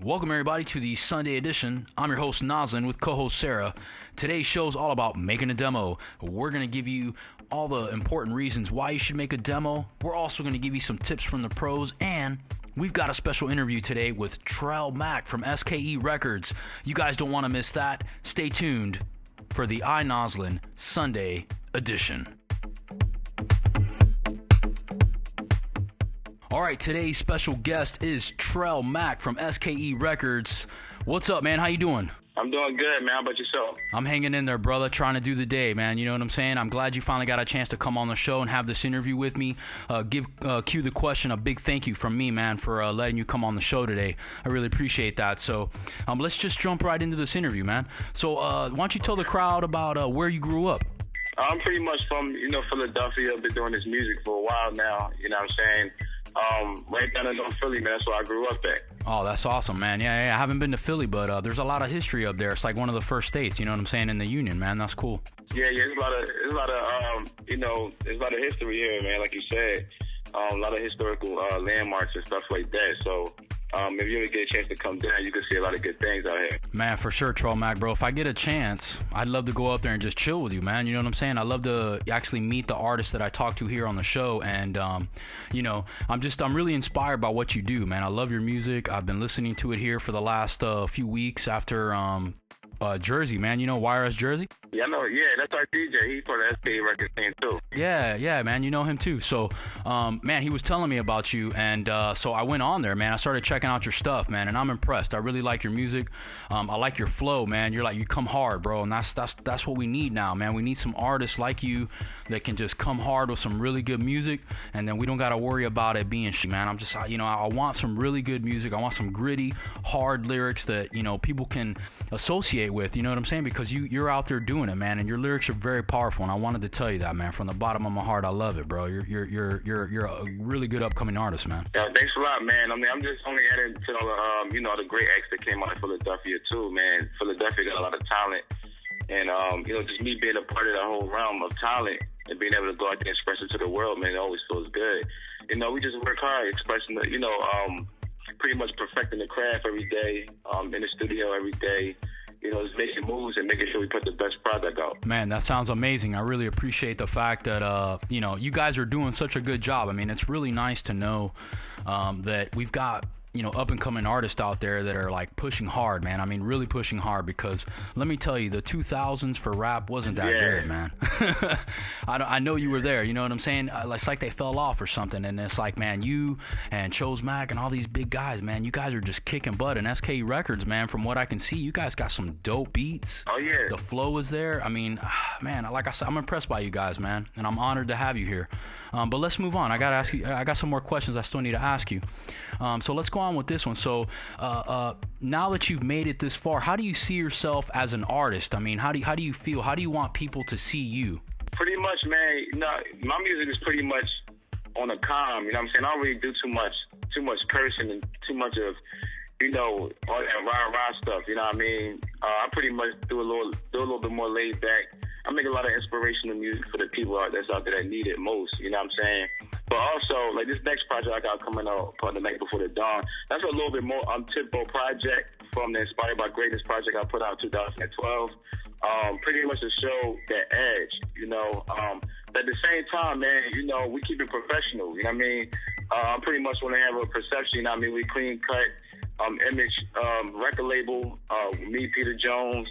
Welcome everybody to the Sunday edition. I'm your host iNoslen with co-host Sarah. Today's show is all about making a demo. We're going to give you all the important reasons why you should make a demo. We're also going to give you some tips from the pros, and we've got a special interview today with Trel Mack from SKE Records. You guys don't want to miss that. Stay tuned for the iNoslen Sunday edition. All right, today's special guest is Trel Mack from SKE Records. What's up, man? How you doing? I'm doing good, man. How about yourself? I'm hanging in there, brother, trying to do the day, man. You know what I'm saying? I'm glad you finally got a chance to come on the show and have this interview with me. Give Q the question a big thank you from me, man, for letting you come on the show today. I really appreciate that. So let's just jump right into this interview, man. So why don't you tell the crowd about where you grew up? I'm pretty much from, Philadelphia. I've been doing this music for a while now, you know what I'm saying? Right down in North Philly, man. That's where I grew up at. Oh, that's awesome, man. Yeah, I haven't been to Philly, but there's a lot of history up there. It's like one of the first states, you know what I'm saying, in the Union, man. That's cool. Yeah, there's a lot of history here, man. Like you said, a lot of historical landmarks and stuff like that. So if you ever get a chance to come down, you can see a lot of good things out here. Man, for sure, Trel Mack, bro. If I get a chance, I'd love to go up there and just chill with you, man. You know what I'm saying? I'd love to actually meet the artists that I talk to here on the show. And, I'm really inspired by what you do, man. I love your music. I've been listening to it here for the last few weeks after Jersey, man. You know YRS Jersey? Yeah, I know. Yeah, that's our DJ. He's for the SKE Records team, too. Yeah, man. You know him, too. So, man, he was telling me about you, and so I went on there, man. I started checking out your stuff, man, and I'm impressed. I really like your music. I like your flow, man. You come hard, bro, and that's what we need now, man. We need some artists like you that can just come hard with some really good music, and then we don't got to worry about it being shit, man. I want some really good music. I want some gritty, hard lyrics that, people can associate with, you know what I'm saying? Because you're out there doing it, man, and your lyrics are very powerful, and I wanted to tell you that, man. From the bottom of my heart, I love it, bro. You're a really good upcoming artist, man. Yeah, thanks a lot, man. I mean, I'm just only adding to all the great acts that came out of Philadelphia too, man. Philadelphia got a lot of talent, and just me being a part of the whole realm of talent and being able to go out there and express it to the world, man, it always feels good. We just work hard expressing pretty much perfecting the craft every day, in the studio every day. Just making moves and making sure we put the best product out. Man, that sounds amazing. I really appreciate the fact that, you guys are doing such a good job. I mean, it's really nice to know that we've got, up-and-coming artists out there that are, like, pushing hard, man. I mean, really pushing hard, because let me tell you, the 2000s for rap wasn't that good, man. I know you were there, you know what I'm saying? It's like they fell off or something, and it's like, man, you and Trel Mack and all these big guys, man, you guys are just kicking butt. And SKE Records, man, from what I can see, you guys got some dope beats. Oh, yeah. The flow is there. I mean, man, like I said, I'm impressed by you guys, man, and I'm honored to have you here. But let's move on. I got some more questions I still need to ask you. So let's go on with this one. So now that you've made it this far, how do you see yourself as an artist? I mean, how do you feel? How do you want people to see you? Pretty much, man. My music is pretty much on a calm. You know what I'm saying? I don't really do too much cursing and too much of all that rah-rah stuff. You know what I mean? I pretty much do a little bit more laid back. I make a lot of inspirational music for the people that's out there that need it most, you know what I'm saying? But also, like, this next project I got coming out called The Night Before the Dawn, that's a little bit more tempo project from the Inspired by Greatness project I put out in 2012. Pretty much to show that edge, But at the same time, man, we keep it professional, you know what I mean? I pretty much want to have a perception, we clean cut, image, record label, me, Peter Jones,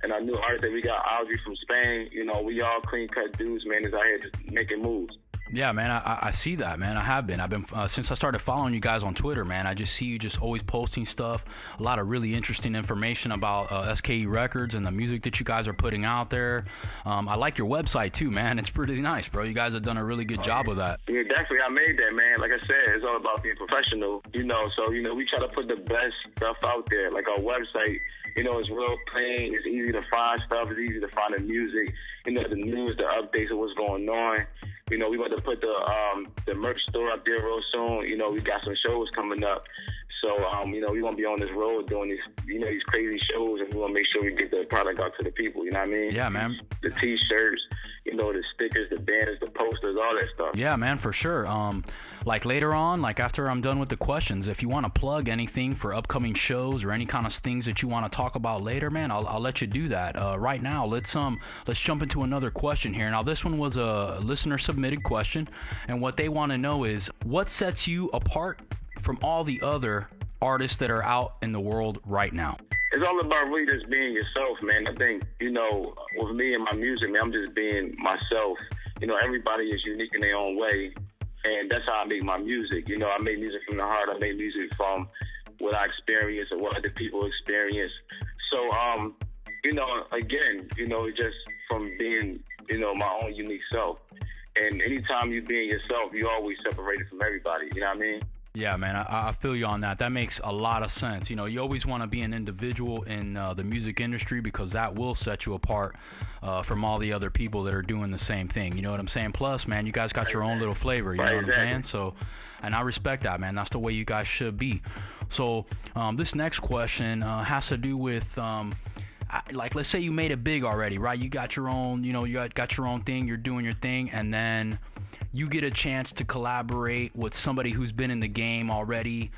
and our new artist that we got, Audrey from Spain. We all clean-cut dudes, man, is out here just making moves. Yeah, man, I see that, man. I've been since I started following you guys on Twitter, man. I just see you just always posting stuff, a lot of really interesting information about SKE Records and the music that you guys are putting out there. I like your website too, man. It's pretty nice, bro. You guys have done a really good job with that. Yeah, definitely. I made that, man. Like I said, it's all about being professional, So, we try to put the best stuff out there. Like our website, it's real plain. It's easy to find stuff. It's easy to find the music, the news, the updates of what's going on. We about to put the merch store up there real soon. We got some shows coming up. So, you know, we're going to be on this road doing these, you know, these crazy shows, and we want to make sure we get the product out to the people, you know what I mean? Yeah, man. The T-shirts, you know, the stickers, the banners, the posters, all that stuff. Yeah, man, for sure. Like later on, like after I'm done with the questions, if you want to plug anything for upcoming shows or any kind of things that you want to talk about later, man, I'll let you do that. Right now, let's jump into another question here. Now, this one was a listener submitted question, and what they want to know is what sets you apart from all the other artists that are out in the world right now? It's all about really just being yourself, man. I think, you know, with me and my music, man, I'm just being myself. You know, everybody is unique in their own way, and that's how I make my music. You know, I make music from the heart. I make music from what I experience and what other people experience. So, you know, again, you know, just from being, you know, my own unique self. And anytime you being yourself, you always separated from everybody. You know what I mean? Yeah, man, I feel you on that. That makes a lot of sense. You know, you always want to be an individual in the music industry because that will set you apart from all the other people that are doing the same thing. You know what I'm saying? Plus, man, you guys got your own little flavor. You know what I'm saying? So, and I respect that, man. That's the way you guys should be. So, this next question has to do with like, let's say you made it big already, right? You got your own, you know, you got your own thing. You're doing your thing, and then you get a chance to collaborate with somebody who's been in the game already,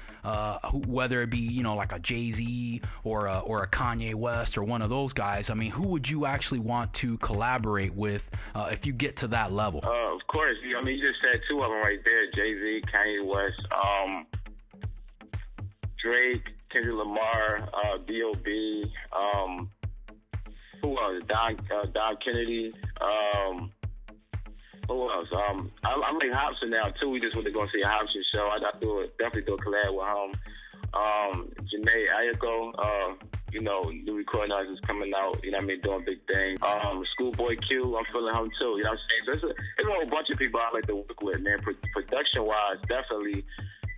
whether it be, you know, like a Jay-Z or a Kanye West or one of those guys. I mean, who would you actually want to collaborate with if you get to that level? Of course. I mean, you just said two of them right there, Jay-Z, Kanye West, Drake, Kendrick Lamar, B.O.B., who else? Don Kennedy, who else? I like Hobson now too. We just went to go see a Hobson show. I definitely do a collab with him. Janae Ayako, you know, new recording artist is coming out. You know what I mean, doing big things. Schoolboy Q, I'm feeling him too. You know what I'm saying? So there's a whole bunch of people I like to work with, man. Production wise, definitely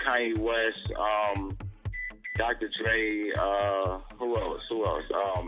Kanye West. Dr. Dre, who else?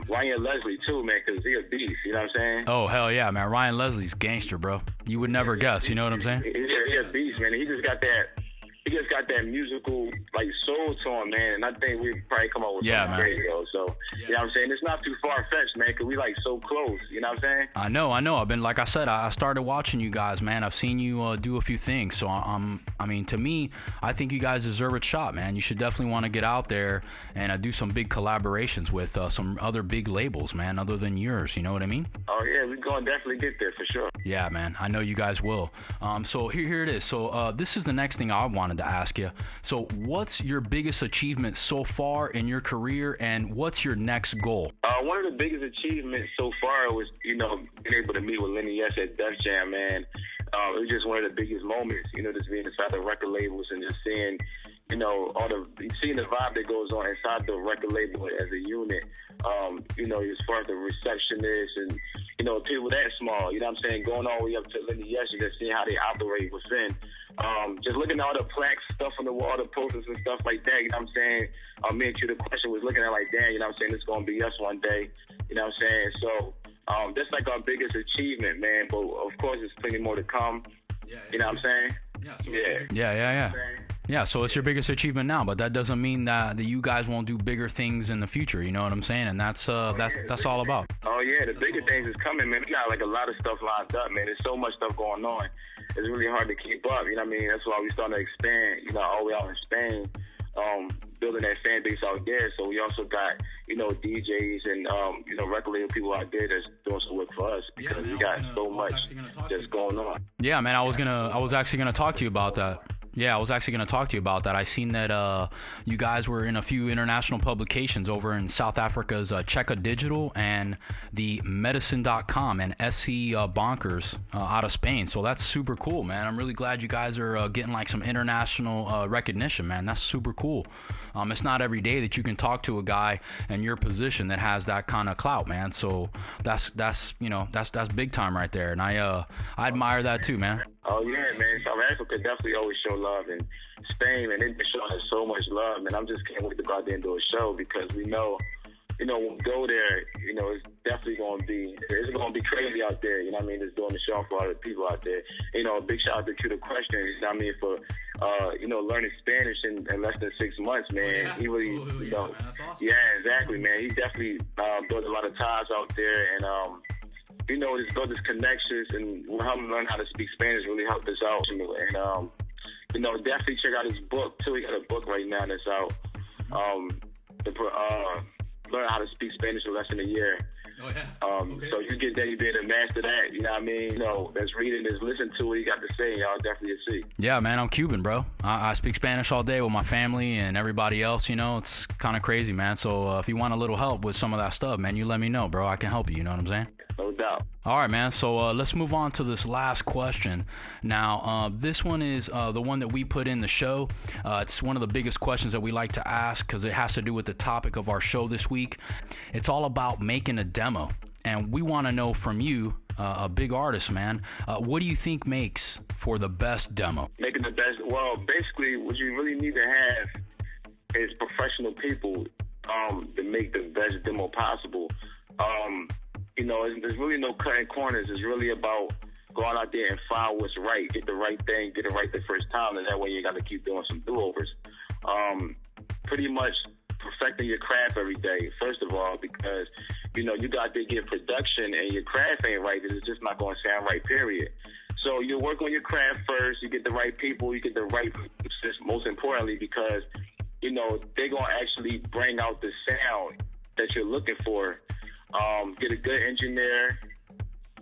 Ryan Leslie too, man, because he a beast, you know what I'm saying? Oh, hell yeah, man. Ryan Leslie's gangster, bro. You would never guess, you know what I'm saying? He a beast, man. He just got that musical, like, soul to him, man, and I think we probably come up with something great, yo. So, you know what I'm saying? It's not too far-fetched, man, because we, like, so close, you know what I'm saying? I know. I've been, like I said, I started watching you guys, man. I've seen you do a few things, so I mean, to me, I think you guys deserve a shot, man. You should definitely want to get out there and do some big collaborations with some other big labels, man, other than yours, you know what I mean? Oh, yeah, we're going to definitely get there for sure. Yeah, man, I know you guys will. So here it is. So this is the next thing I wanted to ask you. So what's your biggest achievement so far in your career, and what's your next goal? One of the biggest achievements so far was, you know, being able to meet with Lenny S at Def Jam, man. It was just one of the biggest moments, you know, just being inside the record labels and just seeing, you know, seeing the vibe that goes on inside the record label as a unit. You know, as far as the receptionists and, you know, people that small, you know what I'm saying, going all the way up to Lenny S and just seeing how they operate within. Just looking at all the plaques, stuff on the wall, the posters and stuff like that, you know what I'm saying? Me and you, the question was looking at like, damn, you know what I'm saying, it's going to be us one day, you know what I'm saying? So that's like our biggest achievement, man. But of course, there's plenty more to come, you know what I'm saying? Yeah, so it's your biggest achievement now, but that doesn't mean that you guys won't do bigger things in the future, you know what I'm saying? And that's all about. Oh, yeah, the bigger things is coming, man. We got like a lot of stuff lined up, man. There's so much stuff going on. It's really hard to keep up, you know what I mean? That's why we starting to expand, you know, all the way out in Spain, building that fan base out there. So we also got, you know, DJs and, you know, record label people out there that's doing some work for us because we got so much that's going on. Yeah, man, I was actually going to talk to you about that. Yeah, I was actually going to talk to you about that. I seen that you guys were in a few international publications over in South Africa's Cheka Digital and the Medicine.com and SKE Bonkers out of Spain. So that's super cool, man. I'm really glad you guys are getting like some international recognition, man. That's super cool. It's not every day that you can talk to a guy in your position that has that kind of clout, man. So that's big time right there, and I admire that too, man. Oh yeah, man. South Africa definitely always show love, and Spain, man, they've been showing us so much love, man. I'm just can't wait to go out there and do a show because we know, you know, when we go there, you know, it's definitely going to be crazy out there, you know what I mean, just doing the show for all the people out there. You know, a big shout out to the questions, you know what I mean, for learning Spanish in less than 6 months, man. He really, man, that's awesome. yeah, exactly, man. He definitely built a lot of ties out there, and just built his connections, and helping him learn how to speak Spanish really helped us out. And definitely check out his book too. He got a book right now that's out. Learn how to speak Spanish in less than a year. Oh, yeah. Okay. So you get there, you be able to master that. You know what I mean? That's reading, is listen to what he got to say. Y'all definitely see. Yeah, man, I'm Cuban, bro. I speak Spanish all day with my family and everybody else. It's kind of crazy, man. So if you want a little help with some of that stuff, man, you let me know, bro. I can help you. You know what I'm saying? No doubt. All right, man. So let's move on to this last question. Now, this one is the one that we put in the show. It's one of the biggest questions that we like to ask because it has to do with the topic of our show this week. It's all about making a demo. And we want to know from you, a big artist, man, what do you think makes for the best demo? Making the best, well, basically what you really need to have is professional people to make the best demo possible. There's really no cutting corners. It's really about going out there and find what's right, get the right thing, get it right the first time, and that way you got to keep doing some do-overs. Pretty much perfecting your craft every day, first of all, because, you got to get production and your craft ain't right, because it's just not going to sound right, period. So you work on your craft first, you get the right people, you get the right producers, most importantly, because, they're going to actually bring out the sound that you're looking for. Get a good engineer,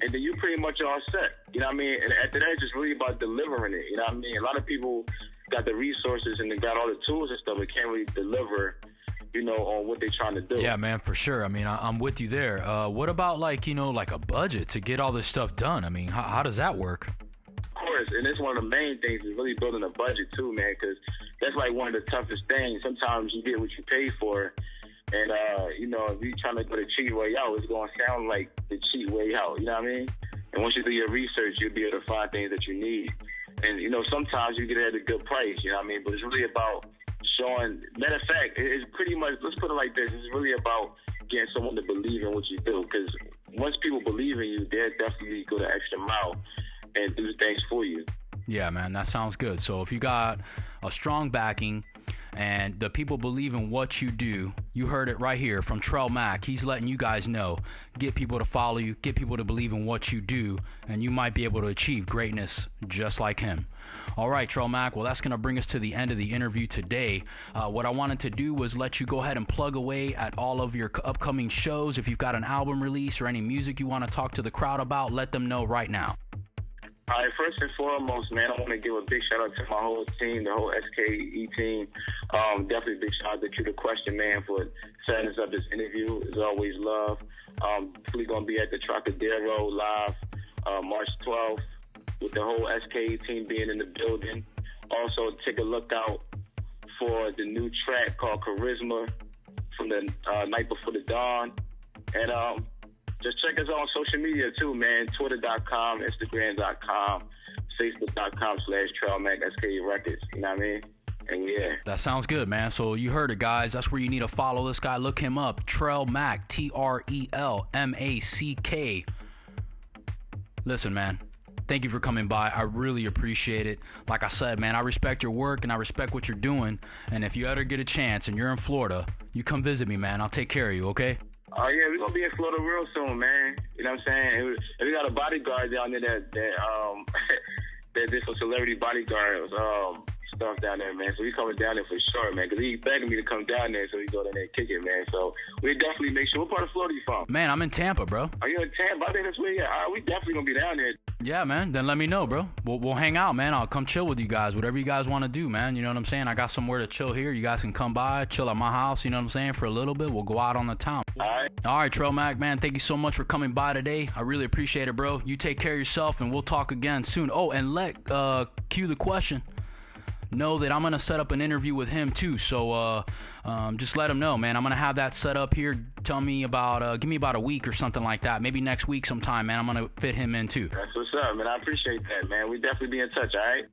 and then you pretty much all set. You know what I mean? And after that, it's just really about delivering it. You know what I mean? A lot of people got the resources and they got all the tools and stuff, but can't really deliver, on what they're trying to do. Yeah, man, for sure. I mean, I'm with you there. What about like a budget to get all this stuff done? I mean, how does that work? Of course, and it's one of the main things is really building a budget too, man, because that's like one of the toughest things. Sometimes you get what you pay for. And, if you're trying to go the cheap way out, it's going to sound like the cheap way out, you know what I mean? And once you do your research, you'll be able to find things that you need. And, sometimes you get it at a good price, you know what I mean? But it's really about showing, matter of fact, it's pretty much, let's put it like this, it's really about getting someone to believe in what you do. Because once people believe in you, they'll definitely go the extra mile and do things for you. Yeah, man, that sounds good. So if you got a strong backing, and the people believe in what you do, you heard it right here from Trel Mack. He's letting you guys know. Get people to follow you. Get people to believe in what you do. And you might be able to achieve greatness just like him. All right, Trel Mack. Well, that's going to bring us to the end of the interview today. What I wanted to do was let you go ahead and plug away at all of your upcoming shows. If you've got an album release or any music you want to talk to the crowd about, let them know right now. All right, first and foremost, man, I want to give a big shout out to my whole team, the whole SKE team. Definitely a big shout out to Q the Question, man, for setting us up this interview. As always, love. We're going to be at the Trocadero live March 12th with the whole SKE team being in the building. Also, take a look out for the new track called Charisma from the Night Before the Dawn. And just check us out on social media too, man. Twitter.com, Instagram.com, Facebook.com/Trel Mack, SKE Records. You know what I mean? And yeah. That sounds good, man. So you heard it, guys. That's where you need to follow this guy. Look him up. Trel Mack, Trel Mack. Listen, man. Thank you for coming by. I really appreciate it. Like I said, man, I respect your work and I respect what you're doing. And if you ever get a chance and you're in Florida, you come visit me, man. I'll take care of you, okay? Oh, yeah, we're going to be in Florida real soon, man. You know what I'm saying? And we got a bodyguard down there that did some celebrity bodyguard stuff down there, man. So we coming down there for sure, man, because he begging me to come down there so we go down there and kick it, man. So we definitely make sure. What part of Florida you from? Man, I'm in Tampa, bro. Are you in Tampa? I think that's where you are. We definitely going to be down there. Yeah, man. Then let me know, bro. We'll hang out, man. I'll come chill with you guys. Whatever you guys want to do, man. You know what I'm saying? I got somewhere to chill here. You guys can come by, chill at my house. You know what I'm saying? For a little bit, we'll go out on the town. All right, Trel Mack, man. Thank you so much for coming by today. I really appreciate it, bro. You take care of yourself, and we'll talk again soon. Oh, and let Q the Question know that I'm going to set up an interview with him too. So just let him know, man. I'm going to have that set up here. Tell me about, give me about a week or something like that. Maybe next week sometime, man. I'm going to fit him in too. That's what's up, man. I appreciate that, man. We definitely be in touch, all right?